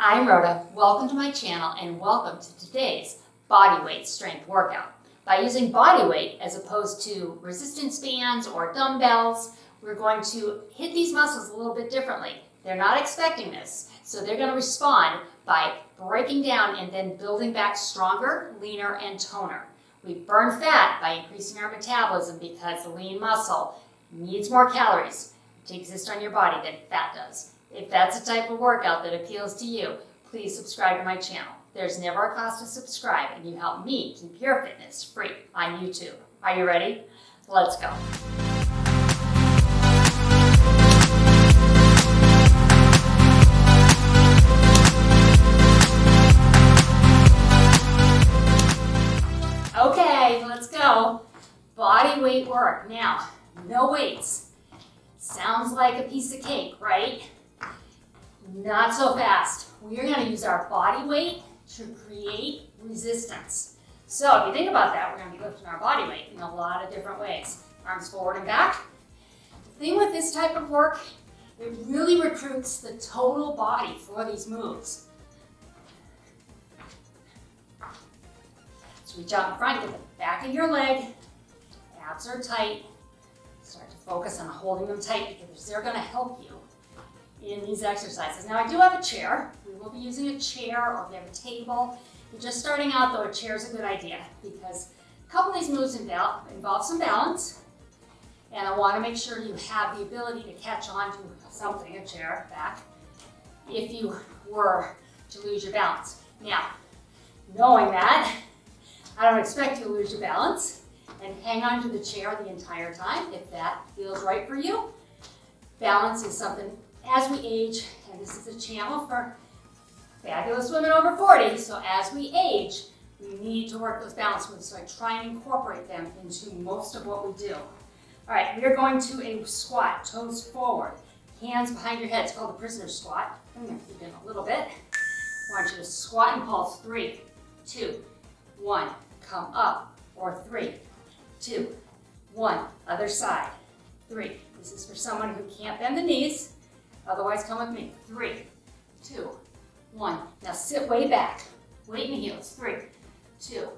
I'm Rhoda. Welcome to my channel and welcome to today's bodyweight strength workout. By using bodyweight as opposed to resistance bands or dumbbells, we're going to hit these muscles a little bit differently. They're not expecting this, so they're going to respond by breaking down and then building back stronger, leaner, and toner. We burn fat by increasing our metabolism because the lean muscle needs more calories to exist on your body than fat does. If that's the type of workout that appeals to you, please subscribe to my channel. There's never a cost to subscribe, and you help me keep your fitness free on YouTube. Are you ready? Let's go. Okay, let's go. Body weight work. Now, no weights. Sounds like a piece of cake, right? Not so fast. We're going to use our body weight to create resistance. So if you think about that, we're going to be lifting our body weight in a lot of different ways. Arms forward and back. The thing with this type of work, it really recruits the total body for these moves. So reach out in front, get the back of your leg. Abs are tight. Start to focus on holding them tight because they're going to help you in these exercises. Now I do have a chair. We will be using a chair, or if you have a table. If you're just starting out though, a chair is a good idea because a couple of these moves involve some balance, and I want to make sure you have the ability to catch on to something, a chair, back, if you were to lose your balance. Now, knowing that, I don't expect you to lose your balance and hang on to the chair the entire time if that feels right for you. Balance is something as we age, and this is a channel for fabulous women over 40, so as we age, we need to work those balance moves, so I try and incorporate them into most of what we do. All right, we are going to a squat, toes forward, hands behind your head. It's called the prisoner's squat. I'm going to keep in a little bit. I want you to squat and pulse. 3, 2, 1. Come up, or 3, 2, 1. Other side. 3. This is for someone who can't bend the knees. Otherwise, come with me. 3, 2, 1. Now sit way back. Weight in the heels. 3, 2,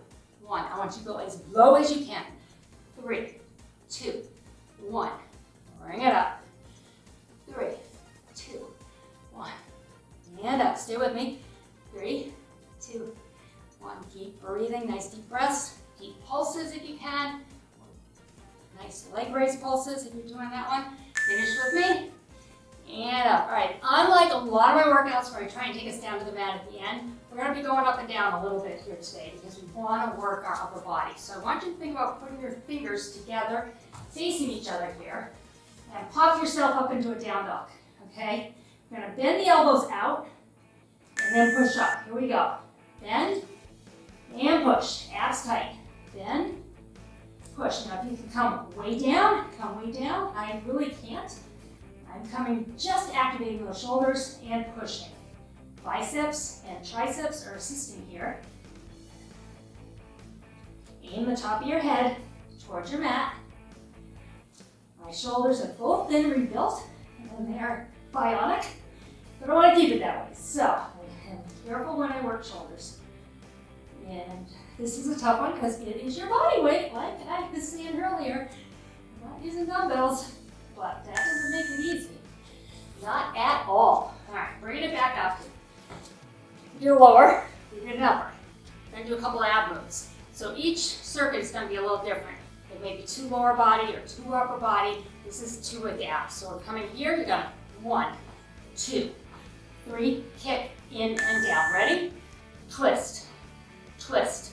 1. I want you to go as low as you can. 3, 2, 1. Bring it up. 3, 2, 1. And up. Stay with me. 3, 2, 1. Keep breathing. Nice deep breaths. Deep pulses if you can. Nice leg raise pulses if you're doing that one. Finish with me. And up. All right, unlike a lot of my workouts where I try and take us down to the mat at the end, we're going to be going up and down a little bit here today because we want to work our upper body. So I want you to think about putting your fingers together, facing each other here, and pop yourself up into a down dog, okay? You're going to bend the elbows out and then push up. Here we go. Bend and push. Abs tight. Bend, push. Now if you can come way down, come way down. I really can't. I'm coming, just activating those shoulders and pushing. Biceps and triceps are assisting here. Aim the top of your head towards your mat. My shoulders have both been rebuilt and they're bionic, but I want to keep it that way. So I'm careful when I work shoulders. And this is a tough one because it is your body weight, like I was saying earlier. I'm not using dumbbells. But that doesn't make it easy. Not at all. All right, bringing it back up. You're lower, you get an upper. Then do a couple of ab moves. So each circuit is going to be a little different. It may be 2 lower body or 2 upper body. This is 2 with abs. So we're coming here, you're going to 1, 2, 3, kick, in and down. Ready? Twist, twist,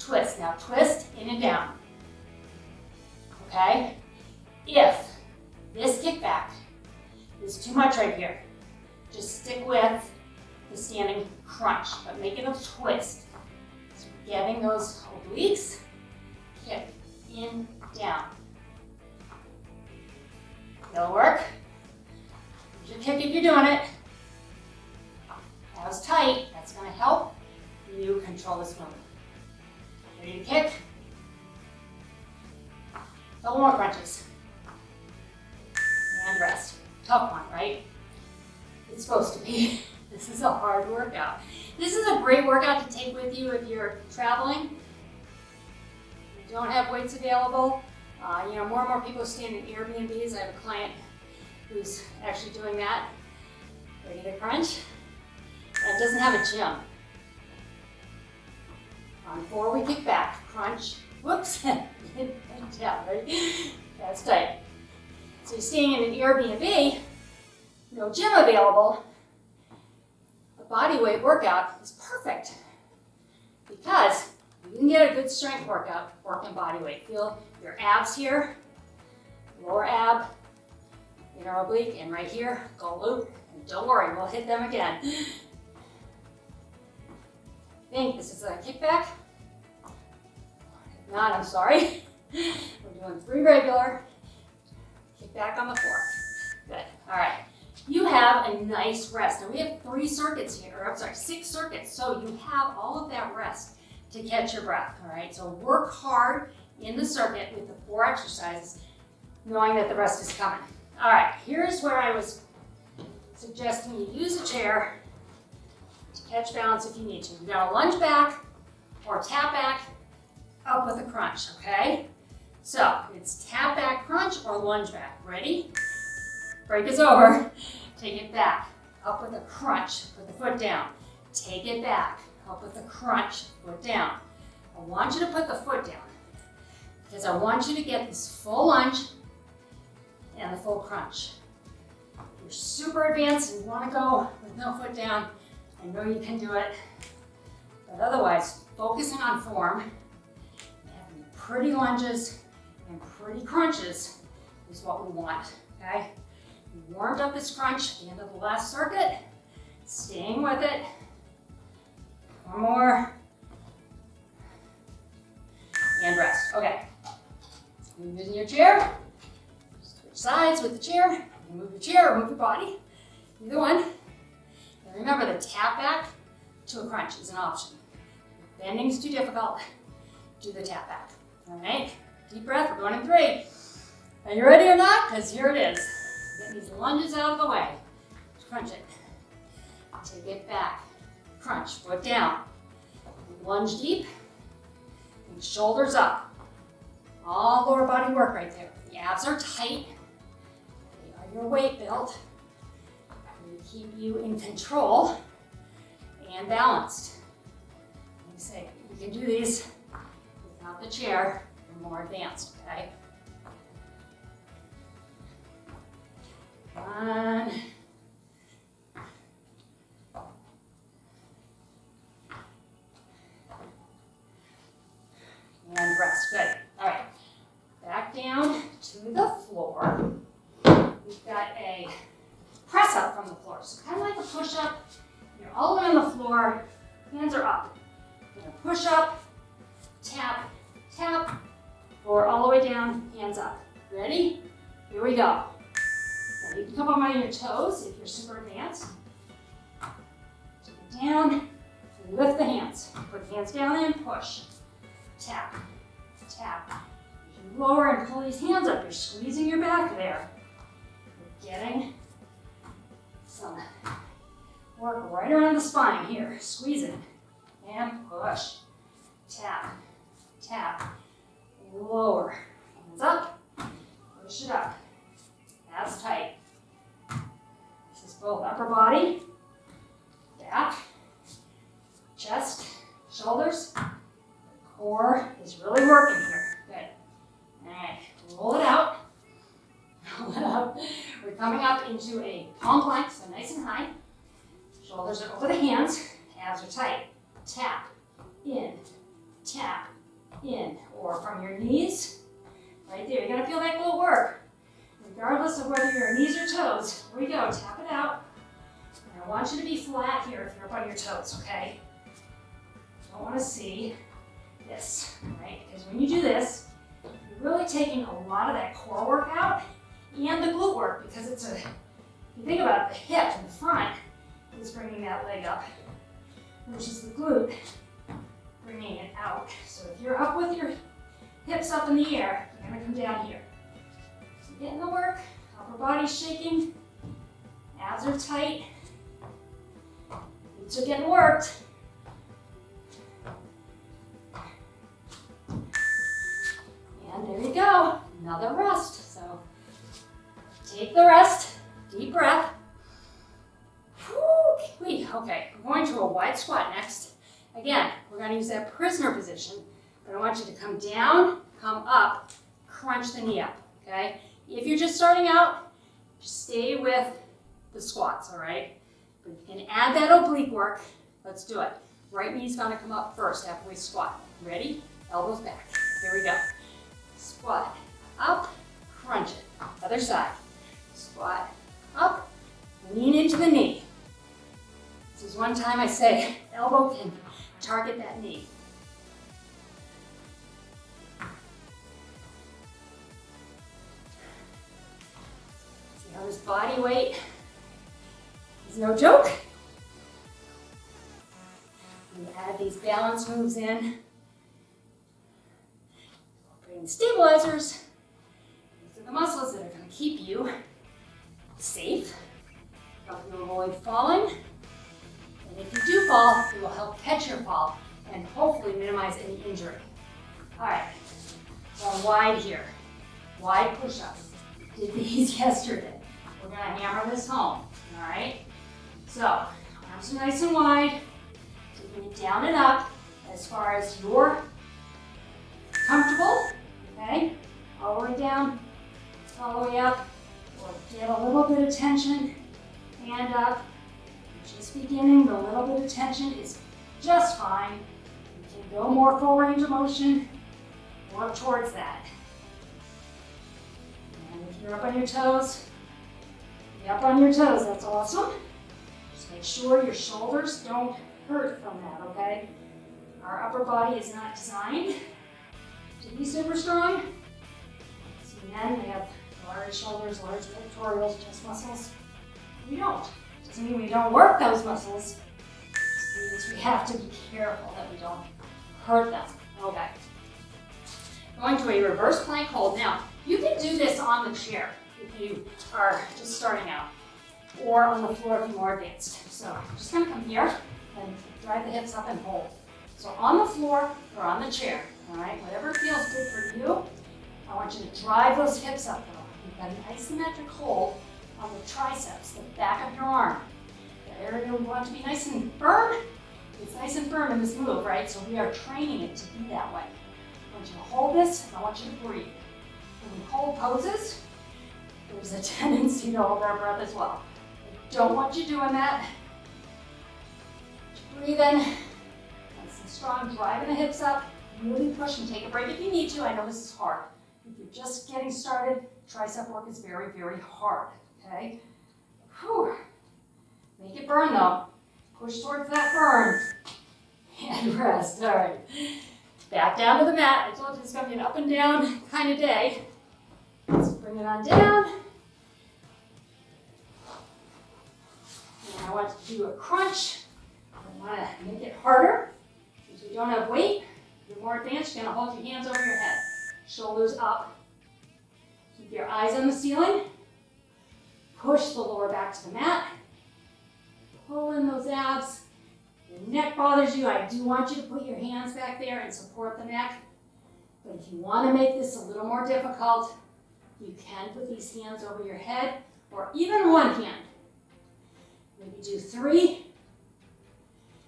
twist. Now twist, in and down. Okay? If this kickback is too much right here, just stick with the standing crunch, but make it a twist. So getting those obliques, kick, in, down. It'll work. Use your kick if you're doing it. Abs tight, that's going to help you control this movement. Ready to kick? Couple more crunches. And rest. Tough one, right? It's supposed to be. This is a hard workout. This is a great workout to take with you if you're traveling. You don't have weights available. More and more people staying in Airbnbs. I have a client who's actually doing that. Ready to crunch? And doesn't have a gym. On 4, we kick back, crunch, whoops, and down, right? That's tight. So you're staying in an Airbnb, no gym available. The body weight workout is perfect because you can get a good strength workout working body weight. Feel your abs here, lower ab, inner oblique, and right here, glute. And don't worry, we'll hit them again. I think this is a kickback. If not, I'm sorry. We're doing 3 regular, kickback on the 4th. Good, all right. You have a nice rest. Now we have 3 circuits here, or I'm sorry, 6 circuits. So you have all of that rest to catch your breath, all right? So work hard in the circuit with the 4 exercises, knowing that the rest is coming. All right, here's where I was suggesting you use a chair to catch balance if you need to. You're gonna lunge back or tap back, up with a crunch, okay? So it's tap back, crunch, or lunge back. Ready? Break is over. Take it back, up with a crunch, put the foot down. Take it back, up with a crunch, foot down. I want you to put the foot down because I want you to get this full lunge and the full crunch. If you're super advanced and you want to go with no foot down, I know you can do it, but otherwise, focusing on form, having pretty lunges and pretty crunches is what we want, okay? You warmed up this crunch at the end of the last circuit, staying with it. 1 more, and rest, okay. Move in your chair, switch sides with the chair, move your chair or move your body, either one. And remember, the tap back to a crunch is an option. If bending's too difficult, do the tap back. All right, deep breath, we're going in 3. Are you ready or not? Because here it is. Get these lunges out of the way. Crunch it. Take it back. Crunch, foot down. Lunge deep. And shoulders up. All lower body work right there. The abs are tight. They are your weight belt. Keep you in control and balanced. Like I say, you can do these without the chair. You're more advanced, okay? 1. And rest, good. All right, back down to the floor. We've got a press up from the floor. So kind of like a push up. You're all the way on the floor, hands are up. You're gonna push up, tap, tap, or all the way down, hands up. Ready? Here we go. Now you can come up on your toes if you're super advanced. Take it down, lift the hands. Put the hands down and push. Tap, tap. You can lower and pull these hands up. You're squeezing your back there. You're getting some work right around the spine here. Squeezing and push. Tap, tap, lower. Hands up, push it up. Abs tight. This is both upper body, back, chest, shoulders. The core is really working here. Good. All right, roll it out. Roll it up. We're coming up into a palm plank, so nice and high. Shoulders are over the hands, abs are tight. Tap, in, or from your knees, right there. You're gonna feel that glute work, regardless of whether your knees or toes. Here we go, tap it out. And I want you to be flat here if you're up on your toes, okay? Don't wanna see this, right? Because when you do this, you're really taking a lot of that core work out and the glute work, because it's if you think about it, the hip in the front is bringing that leg up, versus the glute bringing it out. So if you're up with your hips up in the air, you're gonna come down here. So getting the work, upper body's shaking, abs are tight, Glutes are getting worked. And there you go, another rest. So take the rest, deep breath. Okay, we're going to a wide squat next. Again, we're going to use that prisoner position, but I want you to come down, come up, crunch the knee up, okay? If you're just starting out, just stay with the squats, all right? But you can add that oblique work. Let's do it. Right knee's going to come up first after we squat. Ready? Elbows back. Here we go. Squat, up, crunch it. Other side. Squat, up, lean into the knee. This is one time I say elbow can target that knee. See how this body weight is no joke? We add these balance moves in. Bring stabilizers. These are the muscles that are going to keep you safe, help you avoid falling. And if you do fall, it will help catch your fall and hopefully minimize any injury. All right, going wide here. Wide push-ups. Did these yesterday. We're going to hammer this home, all right? So, arms are nice and wide. Taking it down and up as far as you're comfortable, okay? All the way down, all the way up. Or get a little bit of tension, hand up. Just beginning, the little bit of tension is just fine. You can go more full range of motion, work towards that. And if you're up on your toes, be up on your toes, that's awesome. Just make sure your shoulders don't hurt from that, okay? Our upper body is not designed to be super strong. So men, they have large shoulders, large pectorals, chest muscles. We don't. Doesn't mean we don't work those muscles. It means we have to be careful that we don't hurt them. Okay. Going to a reverse plank hold. Now, you can do this on the chair if you are just starting out, or on the floor if you're more advanced. So I'm just going to come here and drive the hips up and hold. So on the floor or on the chair, all right, whatever feels good for you, I want you to drive those hips up though. You've got an isometric hold on the triceps, the back of your arm. The area we want to be nice and firm. It's nice and firm in this move, right? So we are training it to be that way. I want you to hold this, and I want you to breathe. When we hold poses, there's a tendency to hold our breath as well. I don't want you doing that. Breathe in, nice and strong, driving the hips up, really push and take a break if you need to. I know this is hard. If you're just getting started, tricep work is very, very hard, okay? Whew. Make it burn though. Push towards that burn. And rest, all right. Back down to the mat. I told you it's gonna be an up and down kind of day. Let's bring it on down. And I want to do a crunch. I want to make it harder. Since we don't have weight, if you're more advanced, you're gonna hold your hands over your head. Shoulders up. Keep your eyes on the ceiling. Push the lower back to the mat. Pull in those abs. Your neck bothers you, I do want you to put your hands back there and support the neck. But if you want to make this a little more difficult, you can put these hands over your head or even one hand. Maybe do 3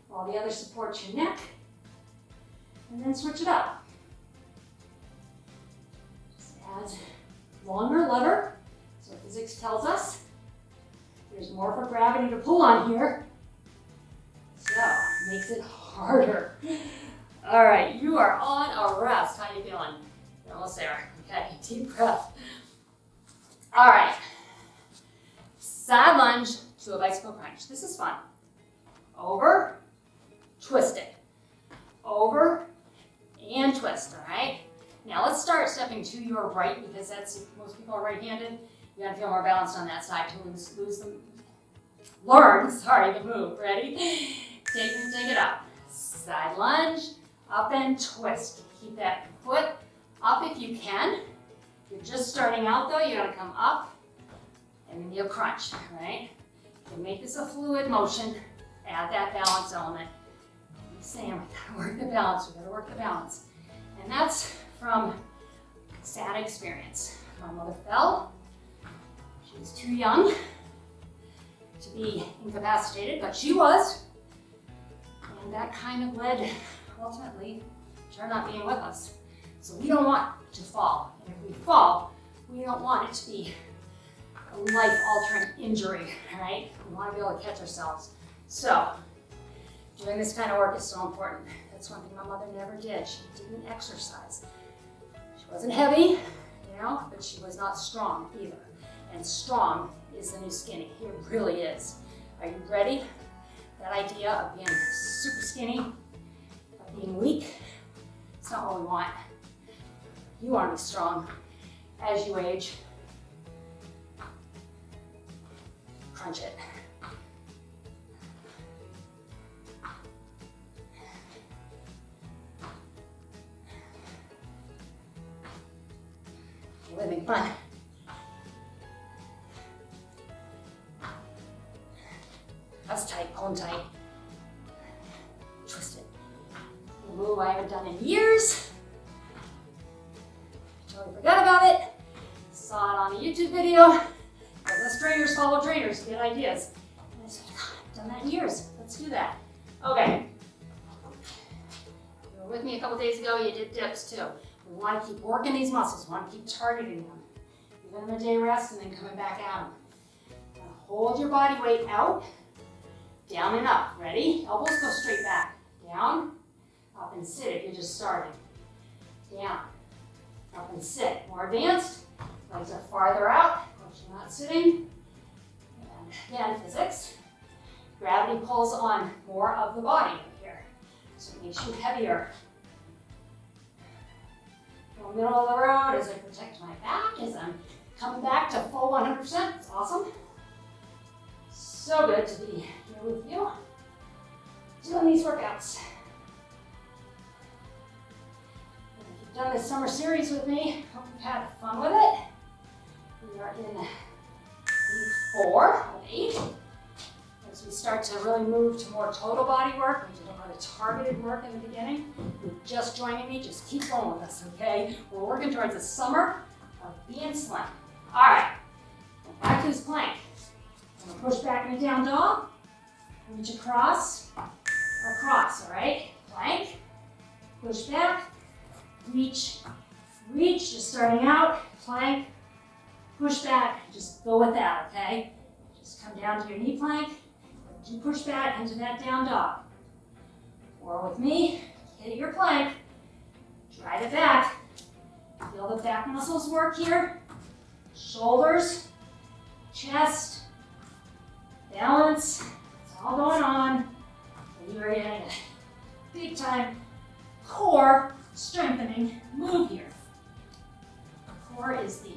while the other supports your neck. And then switch it up. Just add longer lever. So physics tells us there's more for gravity to pull on here. So, makes it harder. All right, you are on a rest. How you feeling? You're almost there. Okay, deep breath. All right. Side lunge to a bicycle crunch. This is fun. Over, twist it. Over, and twist, all right? Now let's start stepping to your right because that's, most people are right-handed. You gotta feel more balanced on that side to learn the move. Ready? Take it up. Side lunge, up and twist. Keep that foot up if you can. If you're just starting out though, you gotta come up and then you'll crunch, right? So make this a fluid motion add that balance element. I'm saying we gotta work the balance, we gotta work the balance. And that's from sad experience. My mother fell. She was too young to be incapacitated, but she was. And that kind of led, ultimately, to her not being with us. So we don't want to fall. And if we fall, we don't want it to be a life-altering injury, right? We want to be able to catch ourselves. So, doing this kind of work is so important. That's one thing my mother never did. She didn't exercise. She wasn't heavy, but she was not strong either. And strong is the new skinny. It really is. Are you ready? That idea of being super skinny, of being weak, it's not what we want. You want to be strong as you age. Crunch it. You're living fun. That's tight, pull them tight. Twist it. A move I haven't done in years. Totally forgot about it. Saw it on a YouTube video. Us trainers follow trainers to get ideas. And I said, God, I've done that in years. Let's do that. Okay. You were with me a couple days ago. You did dips too. We want to keep working these muscles. We want to keep targeting them. Giving them a day rest and then coming back at them. Now hold your body weight out. Down and up. Ready? Elbows go straight back. Down, up and sit if you're just starting. Down, up and sit. More advanced. Legs are farther out. You're not sitting. And again, physics. Gravity pulls on more of the body here. So it makes you heavier. Go middle of the road as I protect my back, as I'm coming back to full 100%. It's awesome. So good to be here with you, doing these workouts. And if you've done this summer series with me, hope you've had fun with it. We are in week 4 of 8. As we start to really move to more total body work, we did a lot of targeted work in the beginning. If you're just joining me, just keep going with us, okay? We're working towards a summer of being slim. All right, back to this plank. I'm gonna push back in a down dog, reach across, all right? Plank, push back, reach, just starting out, plank, push back, just go with that, okay? Just come down to your knee plank, do push back into that down dog. Or with me, hit your plank, drive it back, feel the back muscles work here, shoulders, chest, balance, it's all going on, and you are getting a big time core strengthening move here. The core is the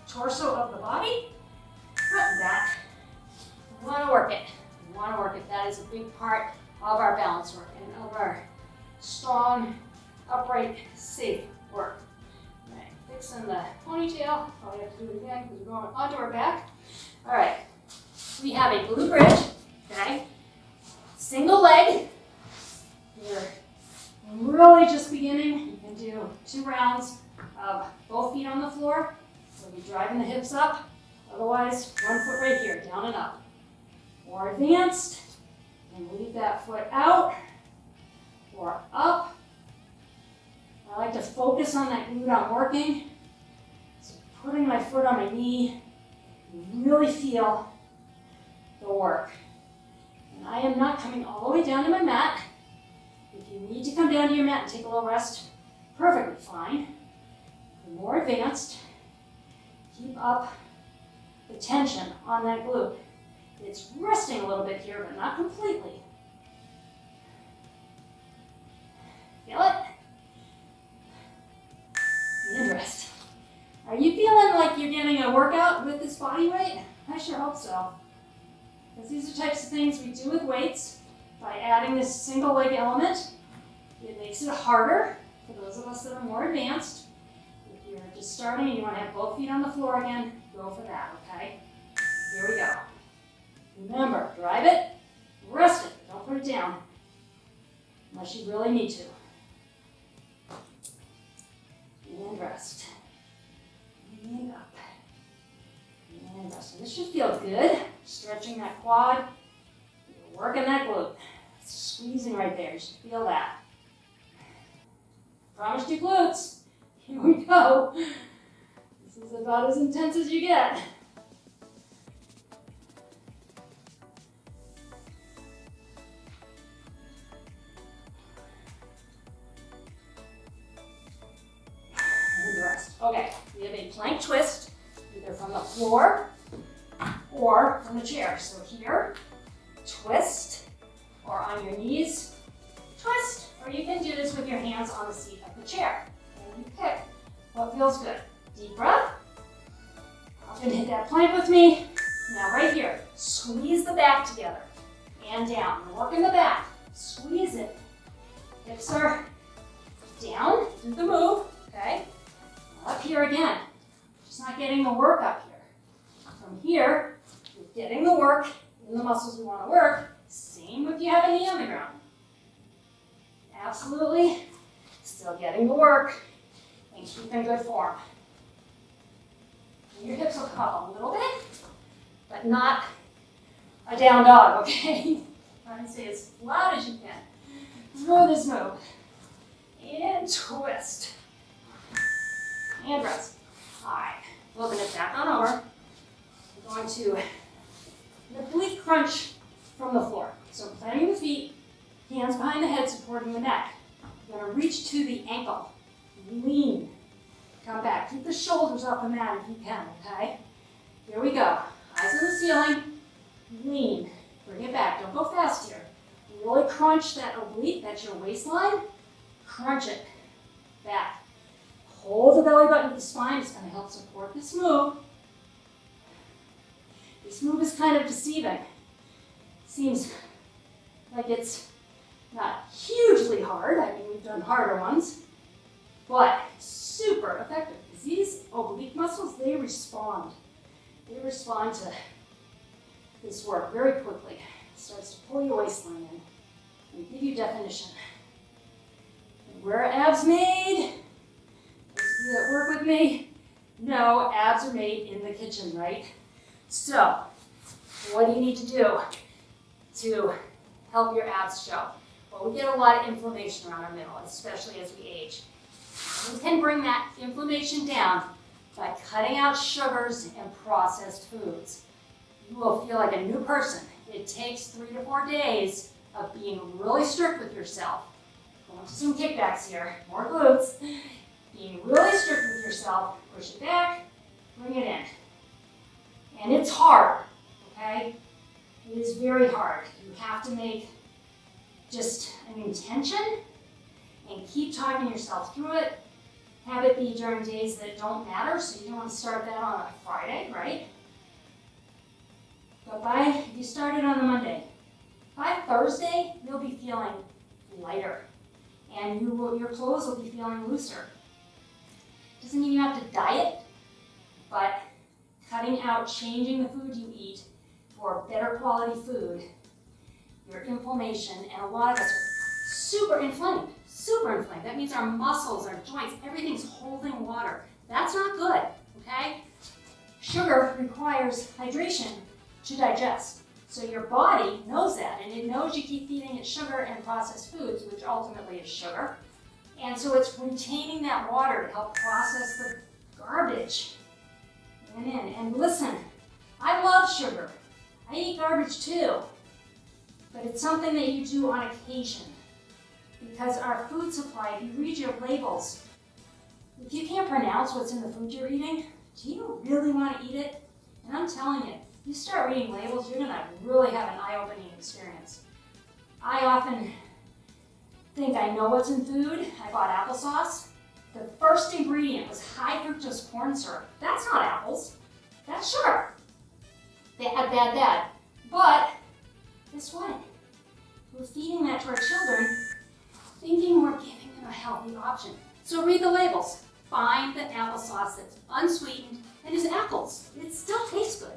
torso of the body, front and back. We want to work it. We want to work it. That is a big part of our balance work and of our strong, upright, safe work. All right, fixing the ponytail. Probably have to do it again because we're going onto our back. All right. We have a glute bridge, okay? Single leg. You're really just beginning. You can do 2 rounds of both feet on the floor. So you're driving the hips up. Otherwise, 1 foot right here, down and up. More advanced, and leave that foot out or up. I like to focus on that glute I'm working. So putting my foot on my knee, you really feel the work. And I am not coming all the way down to my mat. If you need to come down to your mat and take a little rest, perfectly fine. More advanced, keep up the tension on that glute. It's resting a little bit here, but not completely. Feel it? And rest. Are you feeling like you're getting a workout with this body weight? I sure hope so. Because these are types of things we do with weights. By adding this single leg element, it makes it harder for those of us that are more advanced. If you're just starting and you want to have both feet on the floor again, go for that, okay? Here we go. Remember, drive it, rest it. Don't put it down unless you really need to. And rest. And up. And rest. And this should feel good. Stretching that quad. You're working that glute. It's squeezing right there. You should feel that. Promise you glutes. Here we go. This is about as intense as you get. Okay, we have a plank twist, either from the floor or from the chair. So here, twist, or on your knees, twist. Or you can do this with your hands on the seat of the chair. And you pick what feels good. Deep breath. Up and hit that plank with me. Now right here, squeeze the back together and down. We're working the back. Squeeze it. Hips are down. Do the move, okay? Up here again, just not getting the work up here. From here, you're getting the work in the muscles we want to work. Same if you have a knee on the ground. Absolutely, still getting the work and keeping good form. And your hips will come up a little bit, but not a down dog, okay? Try and stay as loud as you can. Throw this move. And twist. And rest. All right, flipping it back on over. We're going to an oblique crunch from the floor. So planting the feet, hands behind the head supporting the neck. You're going to reach to the ankle. Lean. Come back. Keep the shoulders off the mat if you can, okay? Here we go. Eyes on the ceiling. Lean. Bring it back. Don't go fast here. Really crunch that oblique. That's your waistline. Crunch it. Back. Hold the belly button with the spine. It's going to help support this move. This move is kind of deceiving. Seems like it's not hugely hard. I mean, we've done harder ones, but super effective. Because these oblique muscles, they respond. They respond to this work very quickly. It starts to pull your waistline in and give you definition. And where are abs made? You that work with me? No, abs are made in the kitchen, right? So, what do you need to do to help your abs show? Well, we get a lot of inflammation around our middle, especially as we age. We can bring that inflammation down by cutting out sugars and processed foods. You will feel like a new person. It takes 3 to 4 days of being really strict with yourself. Going to some kickbacks here, more glutes. Being really strict with yourself, push it back, bring it in. And it's hard, okay? It is very hard. You have to make just an intention and keep talking yourself through it. Have it be during days that don't matter, so you don't want to start that on a Friday, right? But if you started on a Monday, by Thursday, you'll be feeling lighter. And your clothes will be feeling looser. Doesn't mean you have to diet, but cutting out, changing the food you eat for better quality food, your inflammation, and a lot of us are super inflamed. That means our muscles, our joints, everything's holding water. That's not good, okay? Sugar requires hydration to digest. So your body knows that, and it knows you keep feeding it sugar and processed foods, which ultimately is sugar. And so it's retaining that water to help process the garbage in. And listen, I love sugar. I eat garbage too. But it's something that you do on occasion. Because our food supply, if you read your labels, if you can't pronounce what's in the food you're eating, do you really want to eat it? And I'm telling you, you start reading labels, you're going to really have an eye-opening experience. I often think I know what's in food. I bought applesauce. The first ingredient was high fructose corn syrup. That's not apples. That's sugar. Bad. But guess what? We're feeding that to our children, thinking we're giving them a healthy option. So read the labels. Find the applesauce that's unsweetened and is apples. It still tastes good.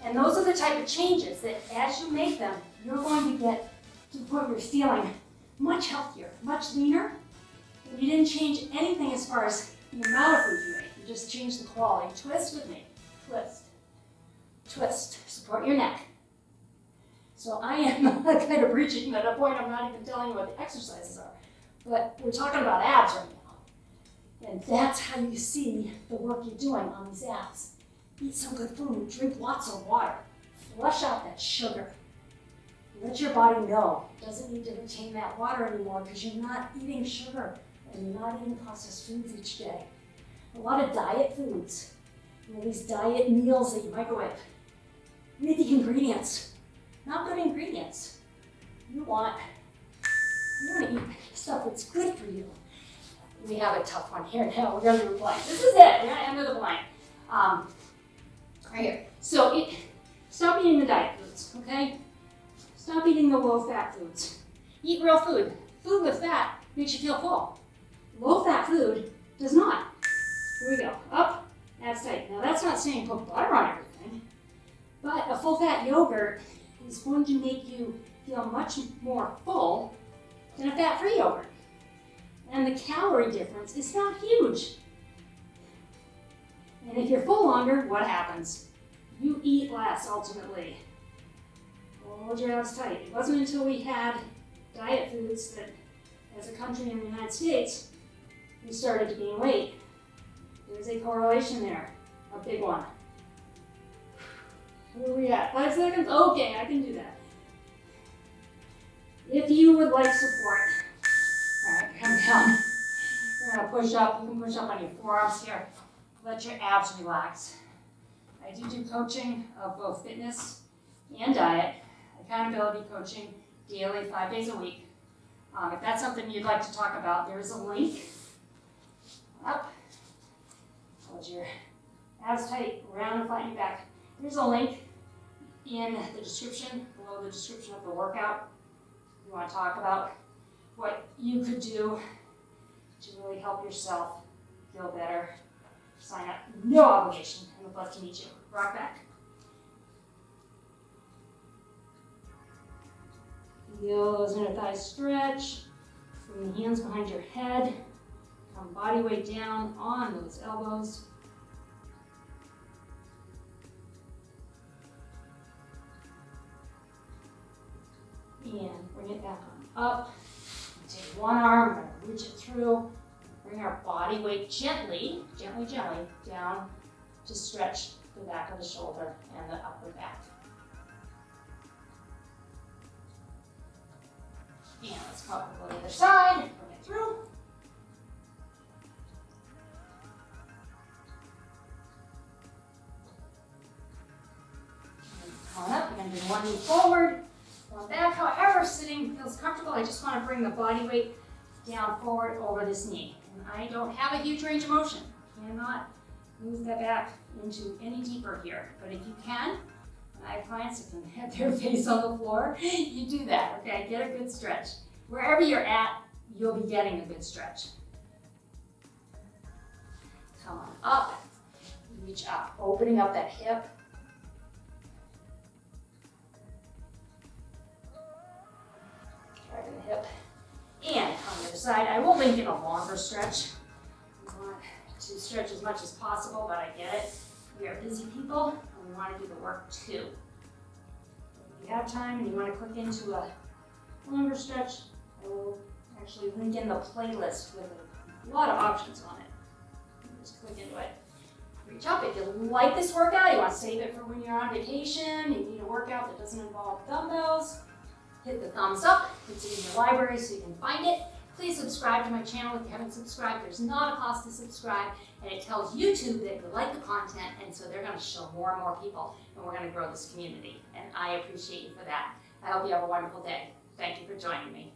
And those are the type of changes that as you make them, you're going to get to the point where you're feeling much healthier, much leaner. And you didn't change anything as far as the amount of food you ate. You just changed the quality. Twist with me. Twist. Twist. Support your neck. So I am kind of reaching at a point I'm not even telling you what the exercises are. But we're talking about abs right now. And that's how you see the work you're doing on these abs. Eat some good food. Drink lots of water. Flush out that sugar. Let your body know it doesn't need to retain that water anymore because you're not eating sugar and you're not eating processed foods each day. A lot of diet foods, these diet meals that you microwave. Read the ingredients. Not good ingredients. You want to eat stuff that's good for you. We have a tough one here now. We're going to do a blank. This is it. We're going to end with a blank. Right here. So stop eating the diet foods, okay? Stop eating the low-fat foods. Eat real food. Food with fat makes you feel full. Low-fat food does not. Here we go. Up, abs tight. Now that's not saying put butter on everything, but a full-fat yogurt is going to make you feel much more full than a fat-free yogurt. And the calorie difference is not huge. And if you're full longer, what happens? You eat less, ultimately. Hold your abs tight. It wasn't until we had diet foods that, as a country in the United States, we started to gain weight. There's a correlation there, a big one. Where are we at? 5 seconds? Okay, I can do that. If you would like support, all right, come down. You're gonna push up. You can push up on your forearms here. Let your abs relax. I do coaching of both fitness and diet, accountability coaching, daily, 5 days a week. If that's something you'd like to talk about, there's a link. Up. Hold your abs tight, round and flatten your back. There's a link in the description, below the description of the workout. You want to talk about what you could do to really help yourself feel better. Sign up, no obligation. I would love to meet you. Rock back. Feel those inner thighs stretch. Bring the hands behind your head. Come body weight down on those elbows. And bring it back on up. Take one arm, we're going to reach it through. Bring our body weight gently down to stretch the back of the shoulder and the upper back. And let's come up on the other side, bring it through. And come on up, we're going to do one knee forward, one back. However sitting feels comfortable, I just want to bring the body weight down forward over this knee. And I don't have a huge range of motion. Cannot move that back into any deeper here. But if you can, and I have clients that can have their face on the floor, you do that, okay? Get a good stretch. Wherever you're at, you'll be getting a good stretch. Come on up, reach up, opening up that hip. Driving the hip. And on the other side, I will link in a longer stretch. We want to stretch as much as possible, but I get it. We are busy people, and we want to do the work too. If you have time and you want to click into a longer stretch, I will actually link in the playlist with a lot of options on it. Just click into it. Reach up. If you like this workout, you want to save it for when you're on vacation, you need a workout that doesn't involve dumbbells, hit the thumbs up. It's in your library so you can find it. Please subscribe to my channel if you haven't subscribed. There's not a cost to subscribe, and it tells YouTube that you like the content, and so they're going to show more and more people, and we're going to grow this community, and I appreciate you for that. I hope you have a wonderful day. Thank you for joining me.